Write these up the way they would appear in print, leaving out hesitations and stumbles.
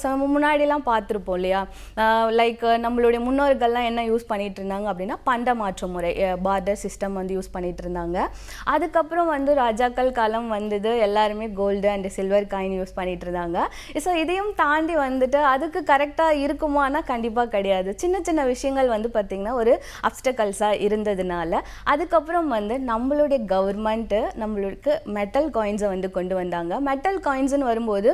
நம்ம முன்னாடிலாம் பார்த்துருப்போம் இல்லையா, லைக் நம்மளுடைய முன்னோர்கள்லாம் என்ன யூஸ் பண்ணிட்டு இருந்தாங்க அப்படின்னா பண்ட மாற்று முறை, பார்டர் சிஸ்டம் வந்து யூஸ் பண்ணிட்டு இருந்தாங்க. அதுக்கப்புறம் வந்து ராஜாக்கள் காலம் வந்தது, எல்லாருமே gold and silver coin use பண்ணிட்டு இருந்தாங்க. ஸோ இதையும் தாண்டி வந்துட்டு அதுக்கு கரெக்டாக இருக்குமானா கண்டிப்பாக கிடையாது. சின்ன சின்ன விஷயங்கள் வந்து பார்த்திங்கன்னா ஒரு அப்டக்கல்ஸாக இருந்ததுனால அதுக்கப்புறம் வந்து நம்மளுடைய கவர்மெண்ட்டு நம்மளுக்கு மெட்டல் காயின்ஸை வந்து கொண்டு வந்தாங்க. மெட்டல் காயின்ஸ்னு வரும்போது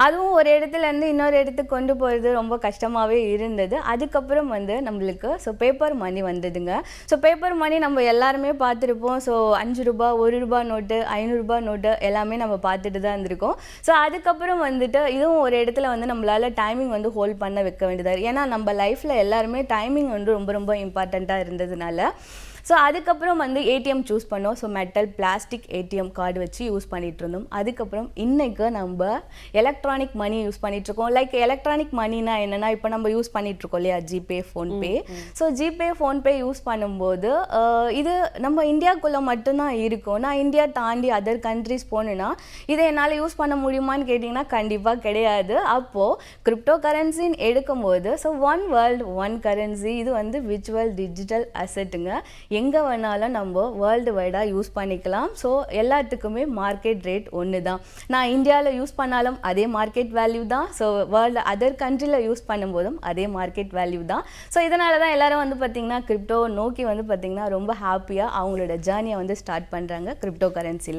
அதுவும் ஒரு இடத்துலேருந்து இன்னொரு இடத்துக்கு கொண்டு போகிறது ரொம்ப கஷ்டமாகவே இருந்தது. அதுக்கப்புறம் வந்து நம்மளுக்கு பேப்பர் மணி வந்ததுங்க. பேப்பர் மணி நம்ம எல்லாருமே பார்த்துருப்போம். 5 ரூபா, 1 ரூபா நோட்டு, 500 ரூபா நோட்டு எல்லாமே நம்ம பார்த்துட்டு தான் இருந்திருக்கோம். அதுக்கப்புறம் வந்துட்டு இதுவும் ஒரு இடத்துல வந்து நம்மளால் டைமிங் வந்து ஹோல்ட் பண்ண வைக்க வேண்டியதாக, ஏன்னா நம்ம லைஃப்பில் எல்லாருமே டைமிங் வந்து ரொம்ப ரொம்ப இம்பார்ட்டண்ட்டாக இருந்ததுனால அதுக்கப்புறம் வந்து ஏடிஎம் சூஸ் பண்ணோம். மெட்டல் பிளாஸ்டிக் ஏடிஎம் கார்டு வச்சு யூஸ் பண்ணிட்டு இருந்தோம். அதுக்கப்புறம் இன்னைக்கு நம்ம எலக்ட்ரானிக் மணி யூஸ் பண்ணிட்டு இருக்கோம். லைக் எலக்ட்ரானிக் மணினா என்னன்னா, இப்போ நம்ம யூஸ் பண்ணிட்டு இருக்கோம் இல்லையா, GPay, PhonePe. GPay, PhonePe use பண்ணும்போது இது நம்ம இந்தியாவுக்குள்ள மட்டும்தான் இருக்கும். நான் இந்தியா தாண்டி அதர் கண்ட்ரிஸ் போனேன்னா இதை என்னால் யூஸ் பண்ண முடியுமான்னு கேட்டிங்கன்னா கண்டிப்பாக கிடையாது. அப்போது கிரிப்டோ கரன்சின்னு எடுக்கும்போது ஒன் வேர்ல்டு ஒன் கரன்சி, இது வந்து விர்ச்சுவல் டிஜிட்டல் அசெட்டுங்க. எங்கே வேணாலும் நம்ம வேர்ல்டு வைடாக யூஸ் பண்ணிக்கலாம். எல்லாத்துக்குமே மார்க்கெட் ரேட் ஒன்று தான். நான் இந்தியாவில் யூஸ் பண்ணாலும் அதே மார்க்கெட் வேல்யூ தான். வேர்ல்டு அதர் கண்ட்ரியில் யூஸ் பண்ணும்போதும் அதே மார்க்கெட் வேல்யூ தான். இதனால தான் எல்லாரும் வந்து பார்த்திங்கன்னா கிரிப்டோ நோக்கி வந்து பார்த்திங்கன்னா ரொம்ப ஹாப்பியாக அவங்களோட ஜேர்னியை வந்து ஸ்டார்ட் பண்ணுறாங்க கிரிப்டோ கரன்சியில்.